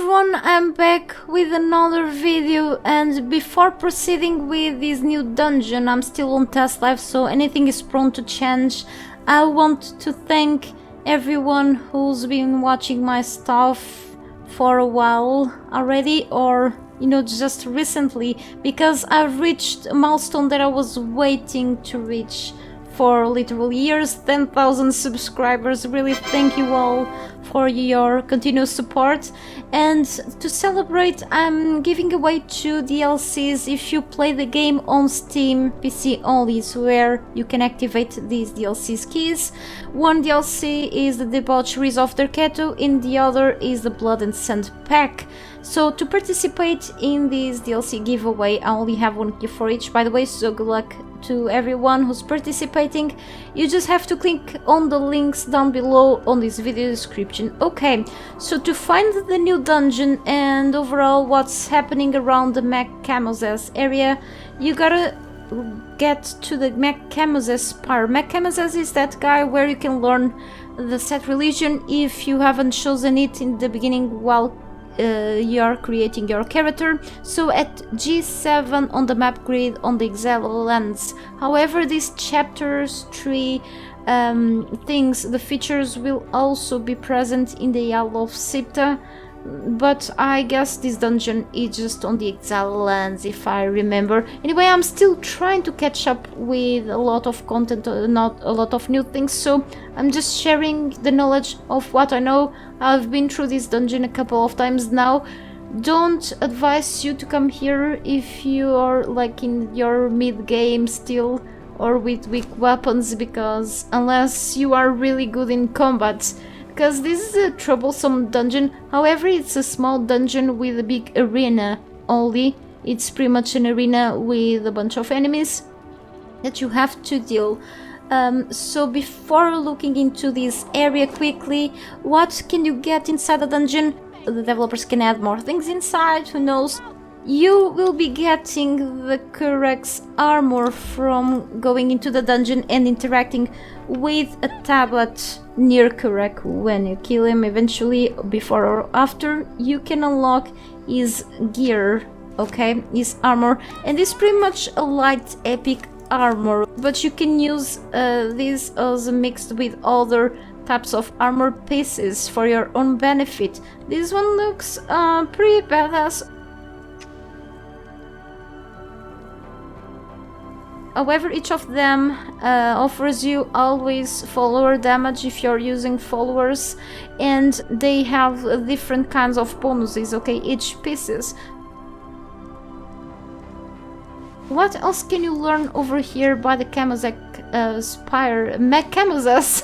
everyone, I'm back with another video, and before proceeding with this new dungeon, I'm still on Testlive, so anything is prone to change. I want to thank everyone who's been watching my stuff for a while already, or just recently, because I've reached a milestone that I was waiting to reach for literal years. 10,000 subscribers. Really thank you all for your continuous support, and to celebrate I'm giving away 2 DLCs if you play the game on Steam PC only, is where you can activate these DLCs keys. One DLC is the Debaucheries of Derketo and the other is the Blood and Sand pack. So to participate in this DLC giveaway, I only have 1 key for each, by the way, so good luck to everyone who's participating. You just have to click on the links down below on this video description. Okay, so to find the new dungeon and overall what's happening around the MEK-KAMOSES area, you gotta get to the MEK-KAMOSES SPIRE. MEK-KAMOSES is that guy where you can learn the set religion if you haven't chosen it in the beginning while you're creating your character, so at G7 on the map grid on the Exile lands. However, these chapters 3 things, the features will also be present in the Isle of Sipta, but I guess this dungeon is just on the Exile lands if I remember. Anyway, I'm still trying to catch up with a lot of content, not a lot of new things, so I'm just sharing the knowledge of what I know. I've been through this dungeon a couple of times now. Don't advise you to come here if you are like in your mid-game still or with weak weapons, because unless you are really good in combat, because this is a troublesome dungeon. However, it's a small dungeon with a big arena only. It's pretty much an arena with a bunch of enemies that you have to deal. So before looking into this area quickly, what can you get inside the dungeon? The developers can add more things inside, who knows. You will be getting the KURAK'S armor from going into the dungeon and interacting with a tablet near KURAK. When you kill him eventually, before or after, you can unlock his gear, okay, his armor, and it's pretty much a light epic armor, but you can use this as mixed with other types of armor pieces for your own benefit. This one looks pretty badass. However, each of them offers you always follower damage if you're using followers, and they have different kinds of bonuses, okay, each pieces. What else can you learn over here by the KAMOSES SPIRE? MEK-KAMOSES!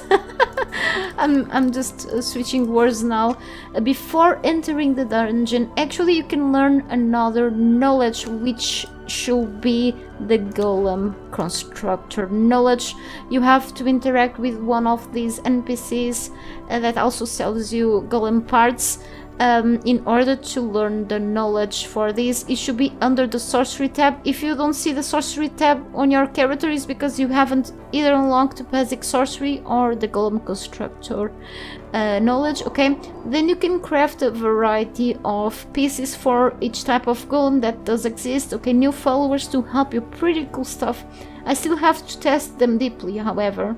I'm just switching words now. Before entering the dungeon, actually you can learn another knowledge, which should be the Golem Constructor knowledge. You have to interact with one of these NPCs that also sells you Golem parts. In order to learn the knowledge for this, it should be under the sorcery tab. If you don't see the sorcery tab on your character, it's because you haven't either unlocked the basic sorcery or the Golem Constructor knowledge, okay? Then you can craft a variety of pieces for each type of golem that does exist, okay? New followers to help you, pretty cool stuff. I still have to test them deeply, however.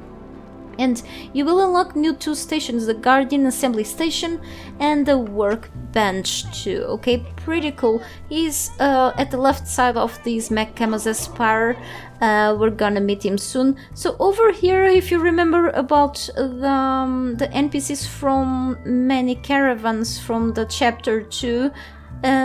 And you will unlock new 2 stations, the Guardian Assembly Station and the Workbench too, okay? Pretty cool. He's at the left side of this MEK-KAMOSES SPIRE. We're gonna meet him soon. So over here, if you remember about the NPCs from many caravans from the chapter 2,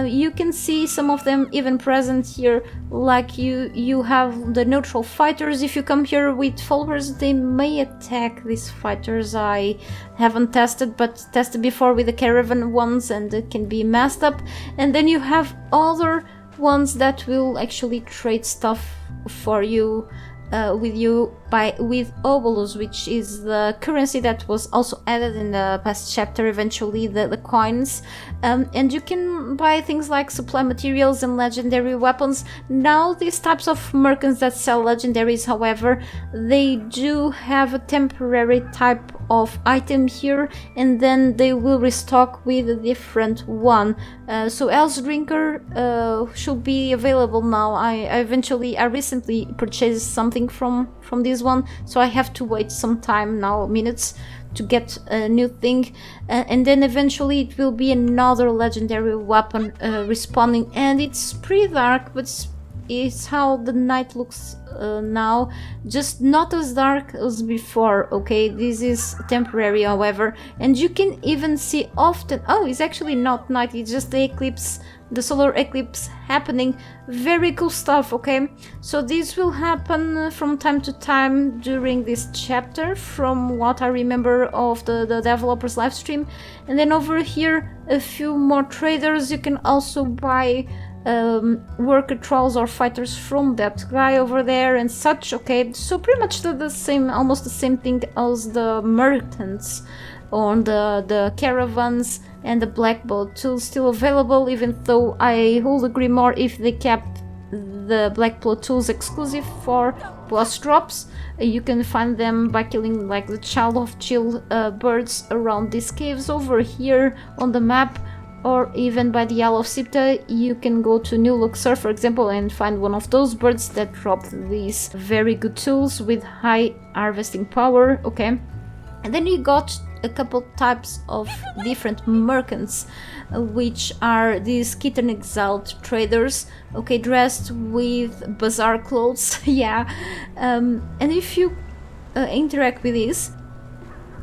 you can see some of them even present here, like you have the neutral fighters. If you come here with followers, they may attack these fighters. I haven't tested, but tested before with the caravan ones, and it can be messed up. And then you have other ones that will actually trade stuff for you with obolus, which is the currency that was also added in the past chapter, eventually the coins, and you can buy things like supply materials and legendary weapons. Now these types of merchants that sell legendaries, however, they do have a temporary type of item here, and then they will restock with a different one. So Else Drinker should be available now. I recently purchased something from this one, so I have to wait some time now, minutes, to get a new thing, and then eventually it will be another legendary weapon respawning, and it's pretty dark, but it's how the night looks now, just not as dark as before. Okay, this is temporary, however, and you can even see often, oh, it's actually not night, it's just the eclipse, the solar eclipse happening. Very cool stuff. Okay, so this will happen from time to time during this chapter, from what I remember of the developers live stream. And then over here a few more traders. You can also buy worker trolls or fighters from that guy over there and such. Okay, so pretty much the same, almost the same thing as the merchants on the caravans, and the black bolt tools still available, even though I would agree more if they kept the black bolt tools exclusive for boss drops. You can find them by killing like the child of chill birds around these caves over here on the map, or even by the Isle of Sipta. You can go to New Luxor, for example, and find one of those birds that dropped these very good tools with high harvesting power. Okay, and then you got a couple types of different merchants, which are these kitten exiled traders, okay, dressed with bizarre clothes. Yeah, and if you interact with this,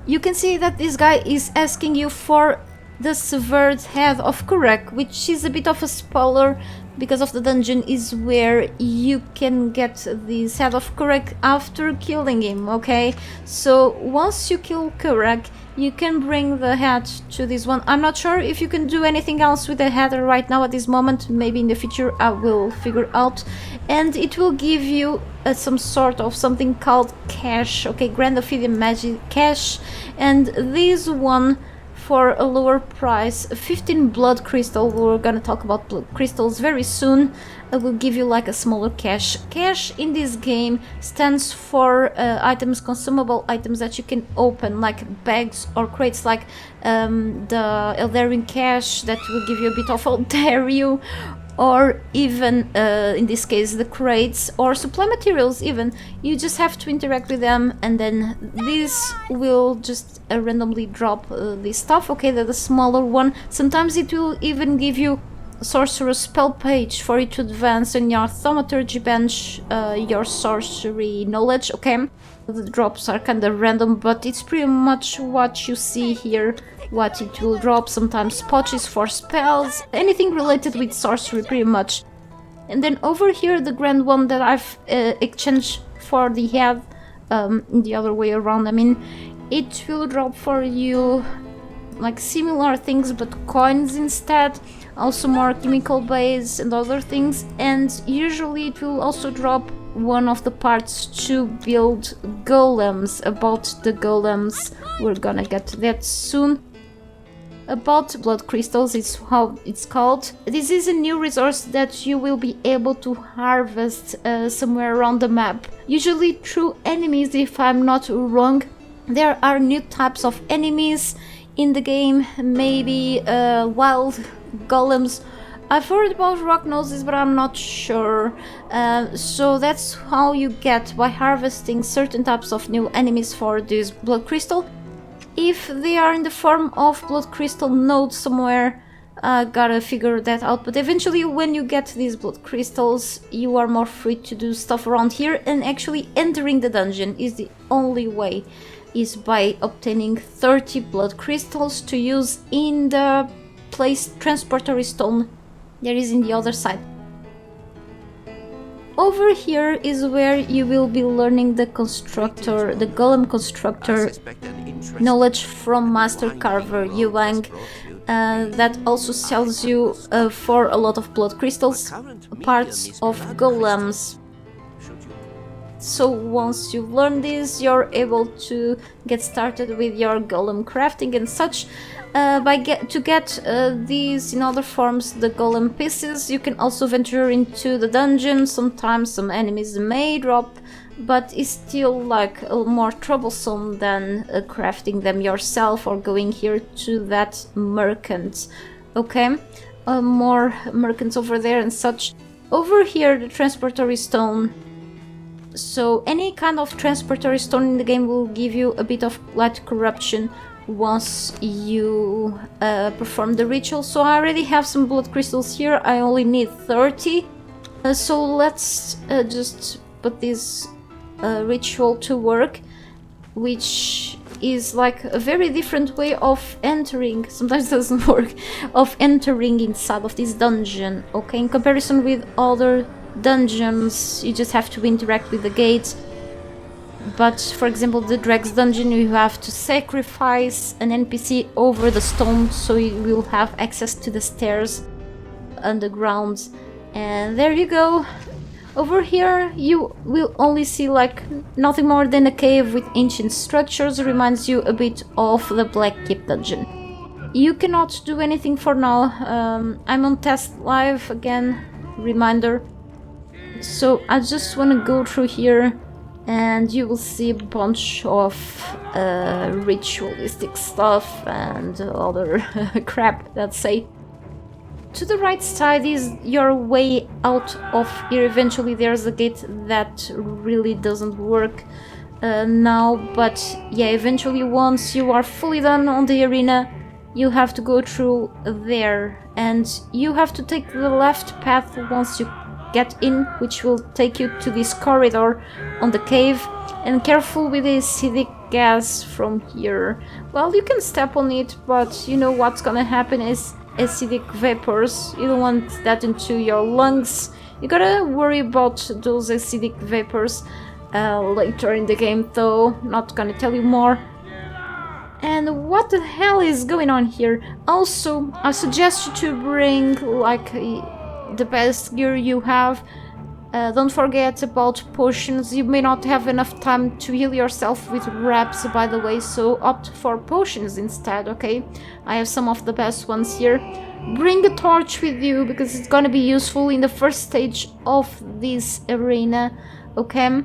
you can see that this guy is asking you for the severed head of Kurak, which is a bit of a spoiler because of the dungeon is where you can get this head of Kurak after killing him. Okay, so once you kill Kurak, you can bring the head to this one. I'm not sure if you can do anything else with the head right now at this moment. Maybe in the future I will figure out, and it will give you some sort of something called cash. Okay, Grand Ophidian Magic cash, and this one for a lower price, 15 blood crystal. We're gonna talk about blood crystals very soon. I will give you like a smaller cash. Cash in this game stands for items, consumable items that you can open, like bags or crates, like the Eldarian cash that will give you a bit of Eldario, or even in this case the crates or supply materials. Even you just have to interact with them, and then this will just randomly drop this stuff. Okay, the smaller one. Sometimes it will even give you sorcerer's spell page for you to advance in your thaumaturgy bench, your sorcery knowledge. Okay, the drops are kind of random, but it's pretty much what you see here, what it will drop. Sometimes pouches for spells, anything related with sorcery pretty much. And then over here the grand one that I've exchanged for the head, the other way around, I mean, it will drop for you like similar things but coins instead, also more chemical base and other things, and usually it will also drop one of the parts to build golems. About the golems, we're gonna get to that soon. About blood crystals is how it's called. This is a new resource that you will be able to harvest somewhere around the map, usually through enemies if I'm not wrong. There are new types of enemies in the game, maybe wild golems. I've heard about rock noses, but I'm not sure. So that's how you get, by harvesting certain types of new enemies for this blood crystal. If they are in the form of blood crystal nodes somewhere, gotta figure that out. But eventually when you get these blood crystals, you are more free to do stuff around here, and actually entering the dungeon is the only way, is by obtaining 30 blood crystals to use in the place transporter stone there is in the other side. Over here is where you will be learning the constructor, the golem constructor knowledge from Master Carver HUANG. That also sells you for a lot of blood crystals, parts of golems. So once you learn this, you're able to get started with your golem crafting and such. To get these in other forms, the golem pieces, you can also venture into the dungeon. Sometimes some enemies may drop but it's still like a more troublesome than crafting them yourself or going here to that merchant. Okay, more merchants over there and such. Over here, the transportory stone. So any kind of transportory stone in the game will give you a bit of light corruption once you perform the ritual. So I already have some blood crystals here. I only need 30. So let's just put this ritual to work, which is like a very different way of entering, sometimes it doesn't work, of entering inside of this dungeon. Okay, in comparison with other dungeons, you just have to interact with the gates. But for example, the Dregs dungeon, you have to sacrifice an NPC over the stone, so you will have access to the stairs underground. And there you go. Over here you will only see like nothing more than a cave with ancient structures. Reminds you a bit of the Black Keep dungeon. You cannot do anything for now. I'm on Testlive again, reminder. So I just want to go through here and you will see a bunch of ritualistic stuff and other crap, let's say. To the right side is your way out of here. Eventually there's a gate that really doesn't work now, but yeah, eventually once you are fully done on the arena, you have to go through there and you have to take the left path once you get in, which will take you to this corridor on the cave. And careful with the acidic gas from here. Well, you can step on it, but you know what's gonna happen is acidic vapors. You don't want that into your lungs. You gotta worry about those acidic vapors later in the game, though. Not gonna tell you more. And what the hell is going on here? Also, I suggest you to bring like the best gear you have. Don't forget about potions. You may not have enough time to heal yourself with reps, by the way, so opt for potions instead, okay? I have some of the best ones here. Bring a torch with you, because it's gonna be useful in the first stage of this arena, okay?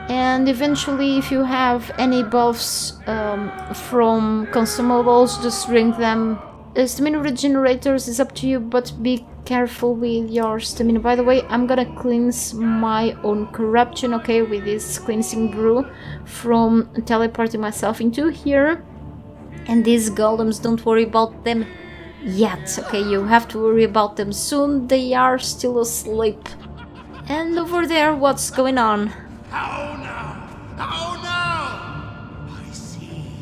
And eventually, if you have any buffs from consumables, just bring them. Stamina regenerators is up to you, but be careful with your stamina. By the way, I'm gonna cleanse my own corruption, okay, with this cleansing brew from teleporting myself into here. And these golems, don't worry about them yet, okay? You have to worry about them soon. They are still asleep. And over there, what's going on? How now? How now? I see.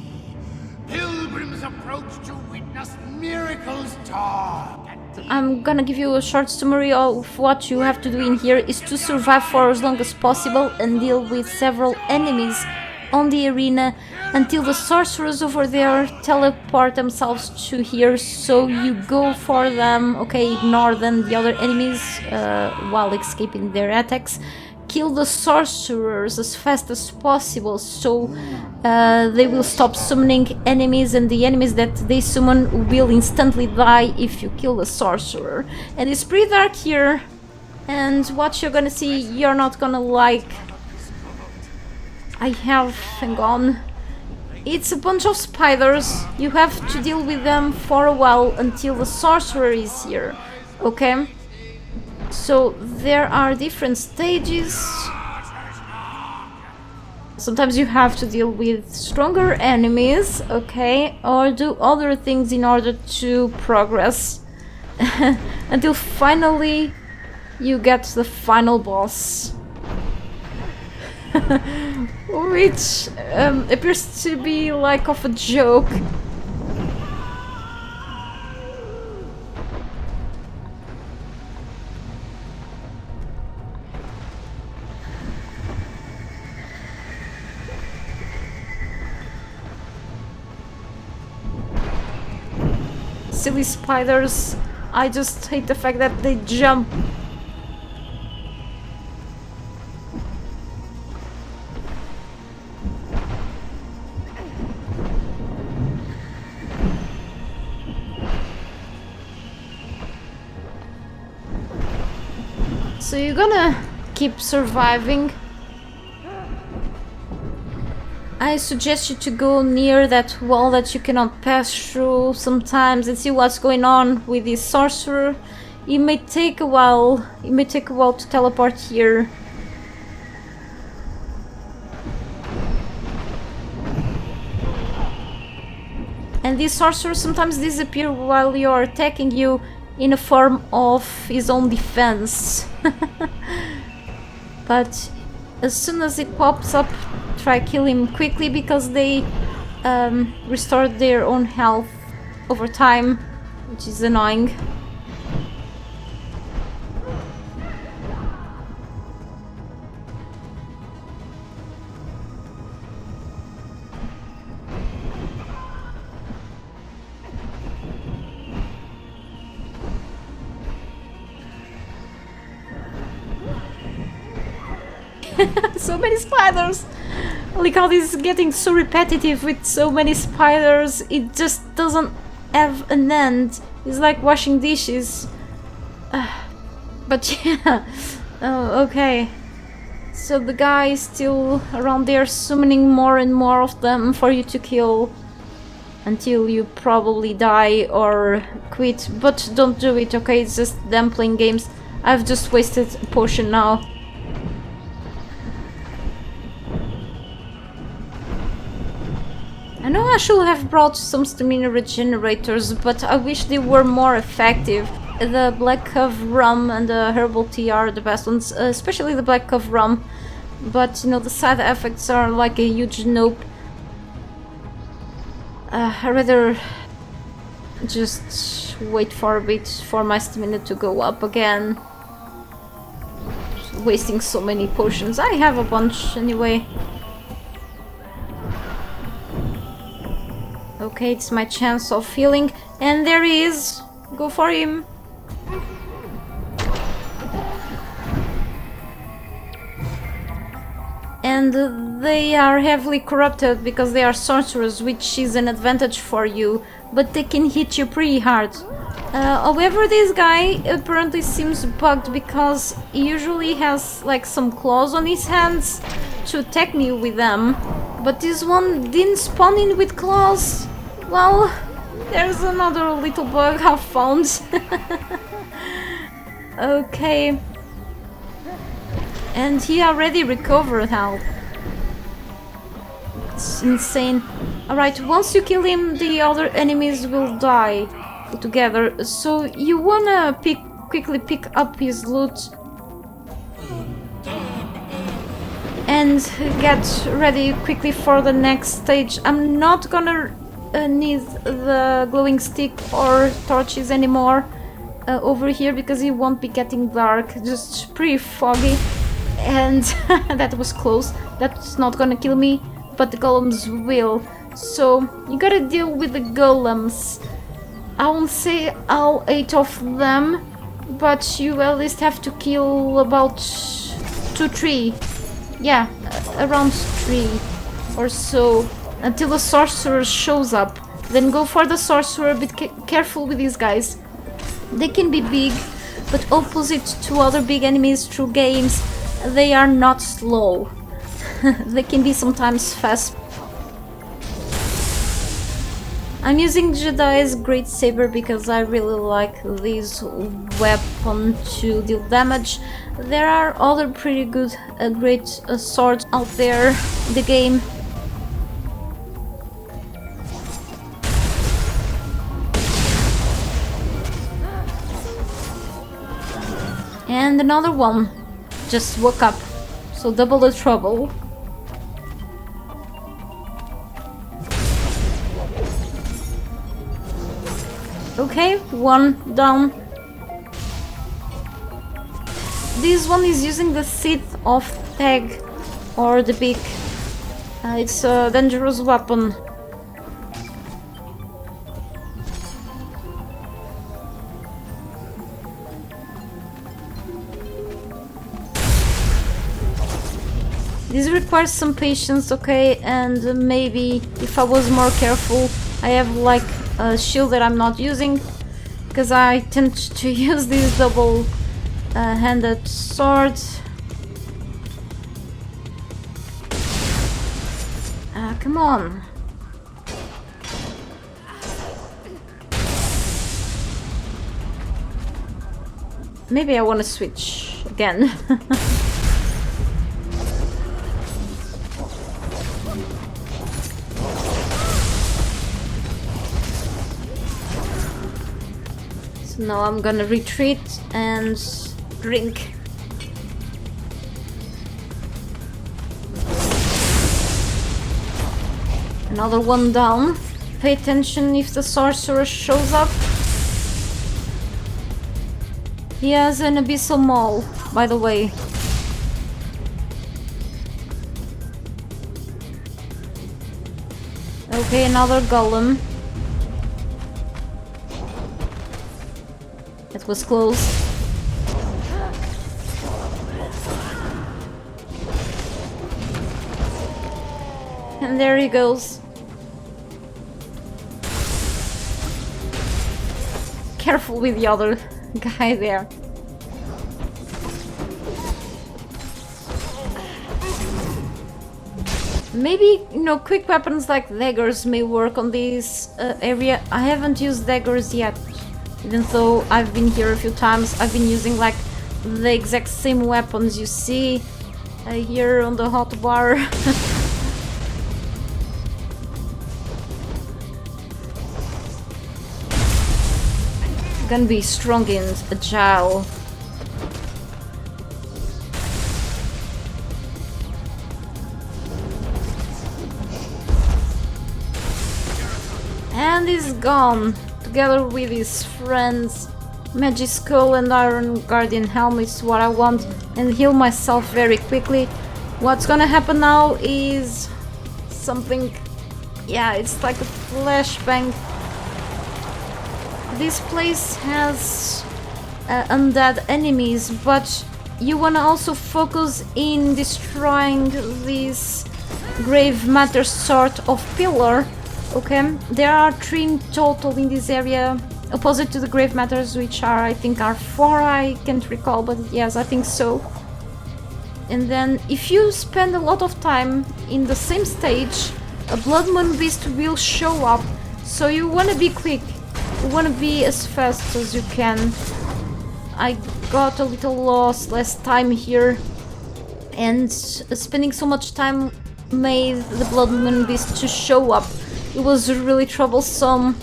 Pilgrims approach to witness miracles talk. I'm gonna give you a short summary of what you have to do in here is to survive for as long as possible and deal with several enemies on the arena until the sorcerers over there teleport themselves to here, so you go for them, okay, ignore them, the other enemies, while escaping their attacks. Kill the sorcerers as fast as possible, so they will stop summoning enemies, and the enemies that they summon will instantly die if you kill the sorcerer. And it's pretty dark here, and what you're gonna see, you're not gonna like. Hang on. It's a bunch of spiders. You have to deal with them for a while until the sorcerer is here, okay? So there are different stages. Sometimes you have to deal with stronger enemies, okay, or do other things in order to progress until finally you get the final boss. Which appears to be like of a joke. Silly spiders. I just hate the fact that they jump. So you're gonna keep surviving I suggest you to go near that wall that you cannot pass through sometimes and see what's going on with this sorcerer. It may take a while. It may take a while to teleport here. And these sorcerers sometimes disappear while you're attacking you in a form of his own defense. But as soon as it pops up, try kill him quickly because they restore their own health over time, which is annoying. So many spiders! Look how this is getting so repetitive with so many spiders. It just doesn't have an end. It's like washing dishes. But yeah. Oh, okay. So the guy is still around there summoning more and more of them for you to kill. Until you probably die or quit. But don't do it, okay? It's just them playing games. I've just wasted a potion now. I know I should have brought some stamina regenerators, but I wish they were more effective. The Black Cove Rum and the Herbal Tea are the best ones, especially the Black Cove Rum. But, you know, the side effects are like a huge nope. I'd rather just wait for a bit for my stamina to go up again. Wasting so many potions. I have a bunch anyway. Okay, it's my chance of healing. And there he is! Go for him! And they are heavily corrupted because they are sorcerers, which is an advantage for you. But they can hit you pretty hard. However, this guy apparently seems bugged because he usually has like some claws on his hands to attack me with them. But this one didn't spawn in with claws. Well, there's another little bug I've found. Okay. And he already recovered health. It's insane. Alright, once you kill him, the other enemies will die together. So you wanna quickly pick up his loot and get ready quickly for the next stage. I'm not gonna need the glowing stick or torches anymore over here because it won't be getting dark, just pretty foggy. And that was close. That's not gonna kill me, but the golems will. So you gotta deal with the golems. I won't say all 8 of them, but you at least have to kill about 2-3. Yeah, around 3 or so until the sorcerer shows up. Then go for the sorcerer, but careful with these guys. They can be big, but opposite to other big enemies through games, they are not slow. They can be sometimes fast. I'm using Jedi's Great Saber because I really like this weapon to deal damage. There are other pretty good great swords out there in the game. And another one just woke up, so double the trouble. Okay, one down. This one is using the Sith of Tag, or the beak. It's a dangerous weapon. This requires some patience, okay, and maybe if I was more careful. I have like a shield that I'm not using because I tend to use this double-handed sword. Come on. Maybe I want to switch again. So now I'm gonna retreat and drink. Another one down. Pay attention if the sorcerer shows up. He has an abyssal maul, by the way. Okay, another golem. It was close. And there he goes. Careful with the other guy there. Maybe, you know, quick weapons like daggers may work on this area. I haven't used daggers yet. Even though I've been here a few times, I've been using like the exact same weapons you see here on the hotbar. Gonna be strong and agile. And he's gone, together with his friends. Magic Skull and Iron Guardian Helm is what I want, and heal myself very quickly. What's gonna happen now is something... yeah, it's like a flashbang. This place has undead enemies, but you wanna also focus in destroying this grave matter sort of pillar. Okay, there are 3 in total in this area, opposite to the grave matters, which are, I think, are 4. I can't recall, but yes, I think so. And then, if you spend a lot of time in the same stage, a Blood Moon Beast will show up. So you wanna be quick. You wanna be as fast as you can. I got a little lost last time here, and spending so much time made the Blood Moon Beast to show up. It was really troublesome.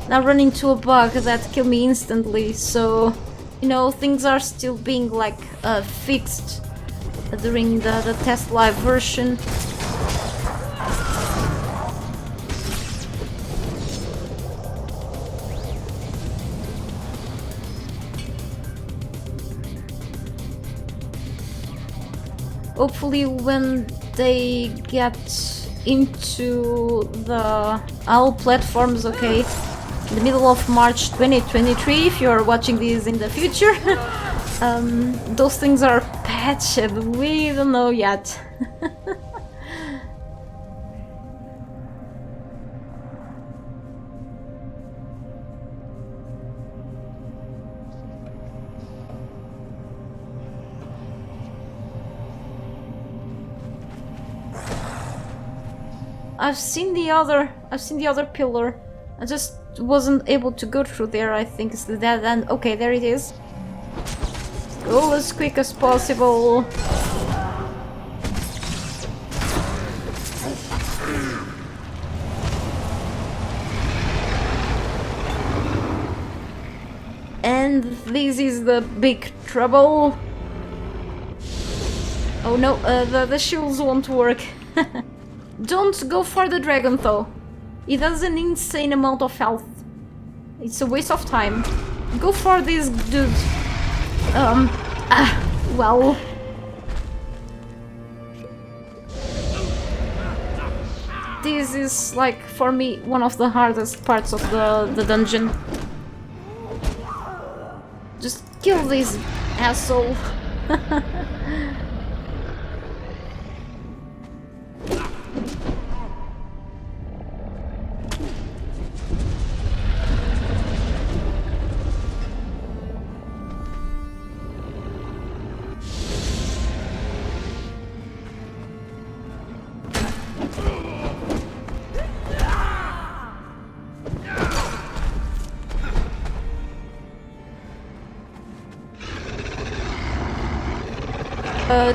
I ran into a bug that killed me instantly, so you know, things are still being like fixed during the Testlive version. Hopefully when they get into the all platforms, okay, in the middle of March 2023, if you're watching this in the future, those things are patched, we don't know yet. I've seen the other pillar. I just wasn't able to go through there. I think it's the dead end. Okay, there it is. Go as quick as possible. And this is the big trouble. Oh no, the shields won't work. Don't go for the dragon though. It has an insane amount of health. It's a waste of time. Go for this dude. Well. This is like, for me, one of the hardest parts of the dungeon. Just kill this asshole.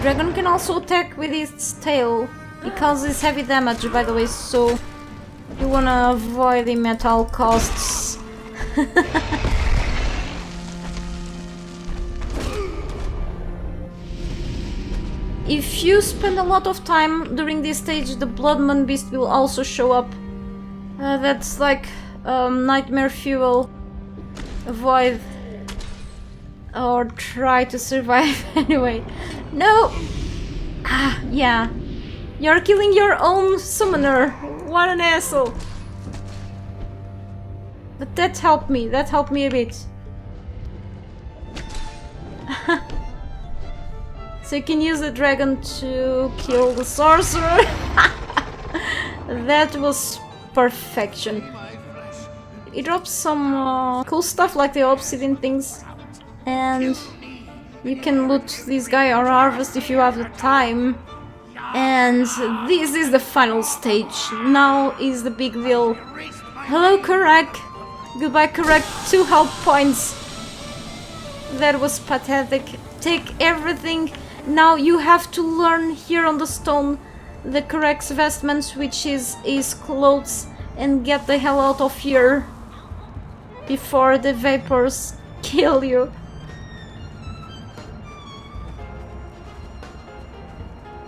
Dragon can also attack with its tail. It causes heavy damage, by the way, so you wanna avoid him at all costs. If you spend a lot of time during this stage, the Bloodmoon Beast will also show up. That's like nightmare fuel. Avoid or try to survive anyway. No! Ah, yeah. You're killing your own summoner. What an asshole. But that helped me a bit. So you can use the dragon to kill the sorcerer. That was perfection. It drops some cool stuff like the obsidian things. And you can loot this guy or harvest if you have the time. And this is the final stage. Now is the big deal. Hello, Kurak. Goodbye, Kurak. 2 health points. That was pathetic. Take everything. Now you have to learn here on the stone the KURAK'S vestments, which is his clothes, and get the hell out of here before the vapors kill you.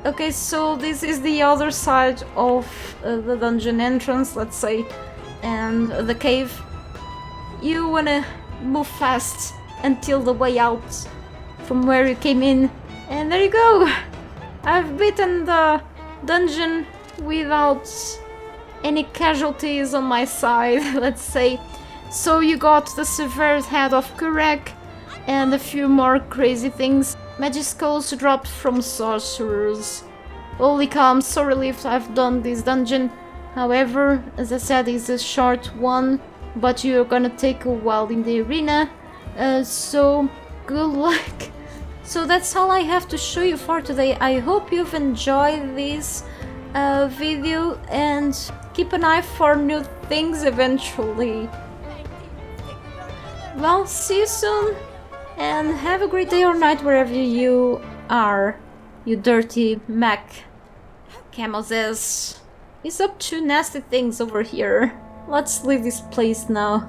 Okay, so this is the other side of the dungeon entrance, let's say, and the cave. You wanna move fast until the way out from where you came in. And there you go! I've beaten the dungeon without any casualties on my side, let's say. So you got the severed head of KURAK and a few more crazy things. Magic skulls dropped from sorcerers. Holy cow, I'm so relieved I've done this dungeon. However, as I said, it's a short one, but you're gonna take a while in the arena. So good luck. So that's all I have to show you for today. I hope you've enjoyed this video and keep an eye for new things eventually. Well, see you soon and have a great day or night wherever you are, you dirty MEK-KAMOSES. He's up to nasty things over here. Let's leave this place now.